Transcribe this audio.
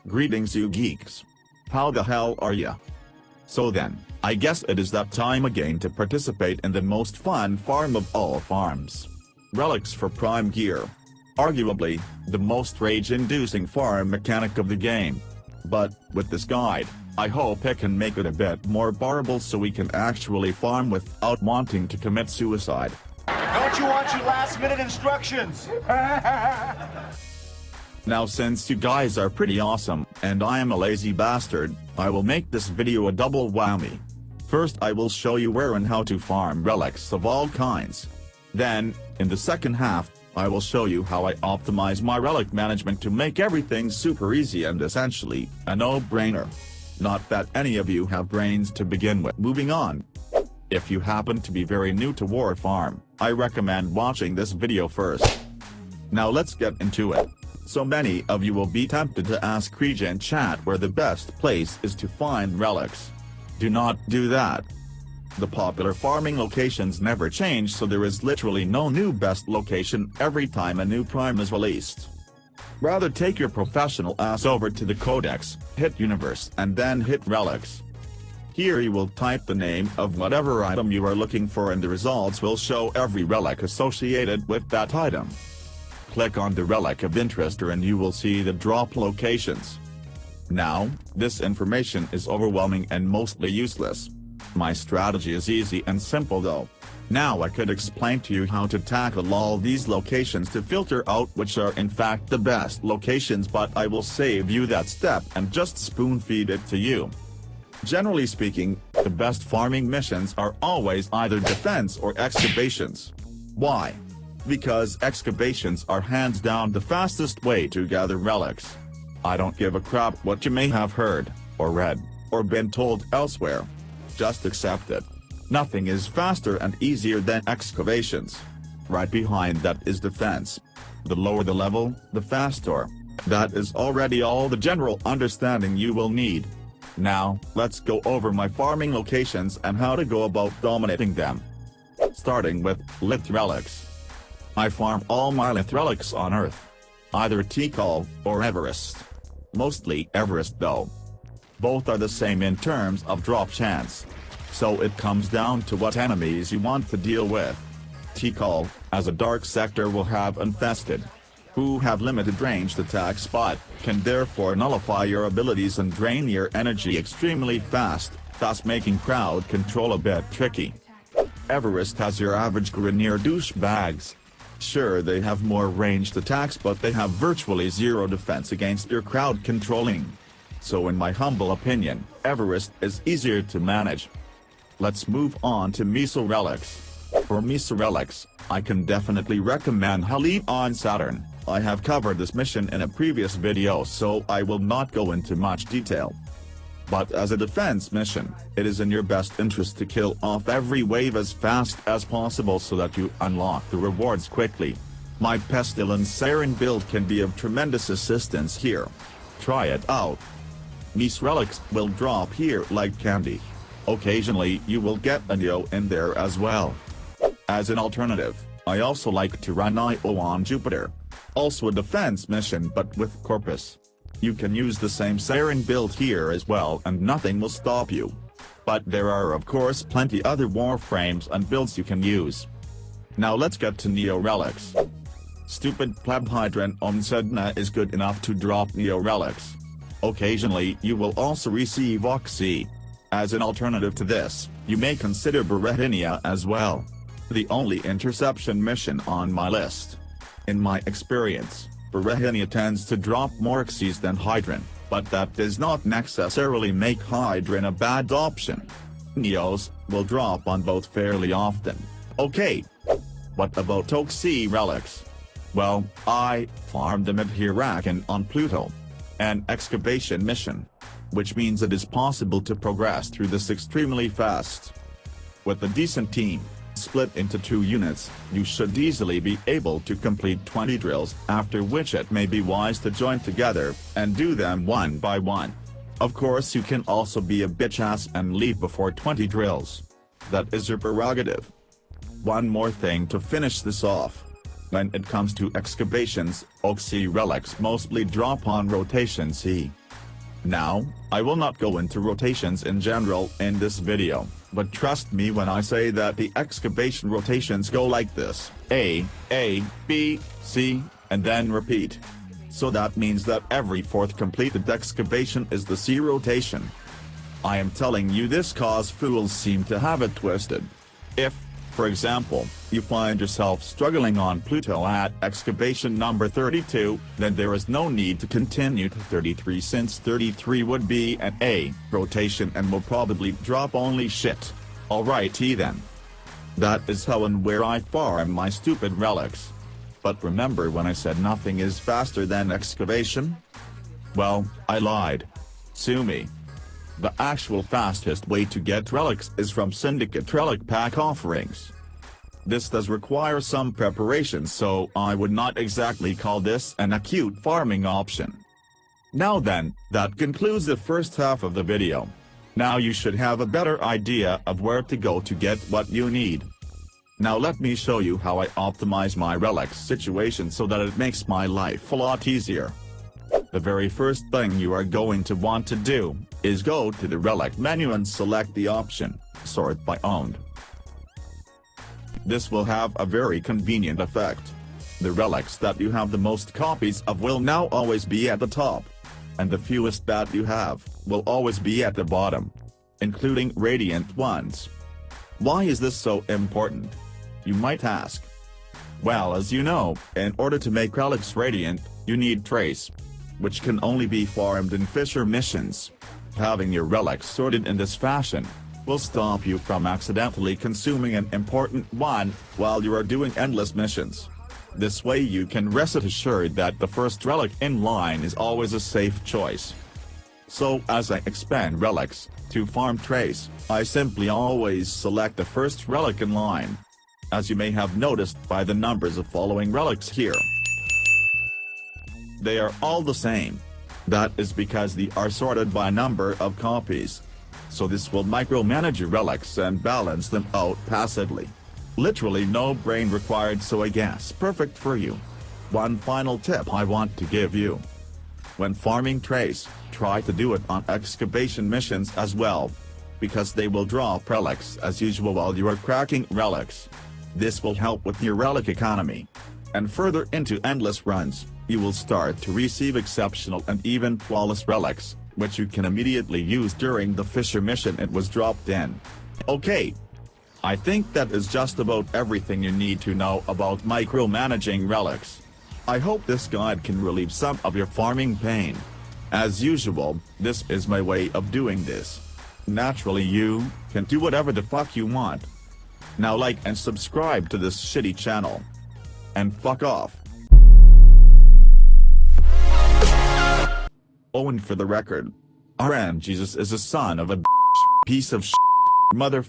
Greetings you geeks. How the hell are ya? So then, I guess it is that time again to participate in the most fun farm of all farms. Relics for Prime Gear. Arguably, the most rage-inducing farm mechanic of the game. But, with this guide, I hope it can make it a bit more bearable so we can actually farm without wanting to commit suicide. Don't you want your last-minute instructions? Now since you guys are pretty awesome, and I am a lazy bastard, I will make this video a double whammy. First I will show you where and how to farm relics of all kinds. Then, in the second half, I will show you how I optimize my relic management to make everything super easy and essentially, a no-brainer. Not that any of you have brains to begin with. Moving on. If you happen to be very new to War Farm, I recommend watching this video first. Now let's get into it. So many of you will be tempted to ask Regen chat where the best place is to find relics. Do not do that. The popular farming locations never change, so there is literally no new best location every time a new prime is released. Rather take your professional ass over to the codex, hit universe and then hit relics. Here you will type the name of whatever item you are looking for and the results will show every relic associated with that item. Click on the relic of interest and you will see the drop locations. Now, this information is overwhelming and mostly useless. My strategy is easy and simple though. Now I could explain to you how to tackle all these locations to filter out which are in fact the best locations, but I will save you that step and just spoon feed it to you. Generally speaking, the best farming missions are always either defense or excavations. Why? Because excavations are hands down the fastest way to gather relics. I don't give a crap what you may have heard, or read, or been told elsewhere. Just accept it. Nothing is faster and easier than excavations. Right behind that is defense. The lower the level, the faster. That is already all the general understanding you will need. Now, let's go over my farming locations and how to go about dominating them. Starting with Lith Relics. I farm all my Lith Relics on Earth. Either Tikal or Everest. Mostly Everest though. Both are the same in terms of drop chance. So it comes down to what enemies you want to deal with. Tikal, as a dark sector will have Infested, who have limited ranged attacks but can therefore nullify your abilities and drain your energy extremely fast, thus making crowd control a bit tricky. Everest has your average Grenier douchebags. Sure, they have more ranged attacks but they have virtually zero defense against your crowd controlling. So in my humble opinion, Everest is easier to manage. Let's move on to Miso Relics. For Miso Relics, I can definitely recommend Halim on Saturn. I have covered this mission in a previous video so I will not go into much detail. But as a defense mission, it is in your best interest to kill off every wave as fast as possible so that you unlock the rewards quickly. My Pestilence Siren build can be of tremendous assistance here. Try it out. Miso Relics will drop here like candy. Occasionally you will get a Neo in there as well. As an alternative, I also like to run IO on Jupiter. Also a defense mission but with Corpus. You can use the same Siren build here as well and nothing will stop you. But there are of course plenty other warframes and builds you can use. Now let's get to Neo Relics. Stupid pleb Hydran on Sedna is good enough to drop Neo Relics. Occasionally you will also receive Oxy. As an alternative to this, you may consider Beretinia as well. The only interception mission on my list. In my experience, Beretinia tends to drop more Xyz than Hydran, but that does not necessarily make Hydran a bad option. Neos will drop on both fairly often. Okay. What about Oxy Relics? Well, I farmed them at Hirakan on Pluto. An excavation mission. Which means it is possible to progress through this extremely fast. With a decent team, split into 2 units, you should easily be able to complete 20 drills, after which it may be wise to join together, and do them one by one. Of course you can also be a bitch ass and leave before 20 drills. That is your prerogative. One more thing to finish this off. When it comes to excavations, Oxy relics mostly drop on rotation C. Now, I will not go into rotations in general in this video, but trust me when I say that the excavation rotations go like this: A, B, C, and then repeat. So that means that every fourth completed excavation is the C rotation. I am telling you this cause fools seem to have it twisted. If, for example, you find yourself struggling on Pluto at excavation number 32, then there is no need to continue to 33 since 33 would be an A rotation and will probably drop only shit. Alrighty then. That is how and where I farm my stupid relics. But remember when I said nothing is faster than excavation? Well, I lied. Sue me. The actual fastest way to get relics is from Syndicate Relic Pack offerings. This does require some preparation, so I would not exactly call this an acute farming option. Now then, that concludes the first half of the video. Now you should have a better idea of where to go to get what you need. Now let me show you how I optimize my relics situation so that it makes my life a lot easier. The very first thing you are going to want to do is go to the relic menu and select the option, Sort by Owned. This will have a very convenient effect. The relics that you have the most copies of will now always be at the top, and the fewest that you have will always be at the bottom, including radiant ones. Why is this so important? You might ask. Well, as you know, in order to make relics radiant, you need trace, which can only be farmed in Fisher missions. Having your relics sorted in this fashion will stop you from accidentally consuming an important one while you are doing endless missions. This way you can rest assured that the first relic in line is always a safe choice. So as I expand relics to farm trace, I simply always select the first relic in line. As you may have noticed by the numbers of following relics here, they are all the same. That is because they are sorted by number of copies. So this will micromanage your relics and balance them out passively. Literally no brain required, so I guess perfect for you. One final tip I want to give you. When farming trace, try to do it on excavation missions as well, because they will drop relics as usual while you are cracking relics. This will help with your relic economy. And further into endless runs, you will start to receive exceptional and even flawless relics, which you can immediately use during the Fisher mission it was dropped in. Okay. I think that is just about everything you need to know about micromanaging relics. I hope this guide can relieve some of your farming pain. As usual, this is my way of doing this. Naturally you can do whatever the fuck you want. Now like and subscribe to this shitty channel. And fuck off. Oh, and for the record, RM Jesus is a son of a piece of mother.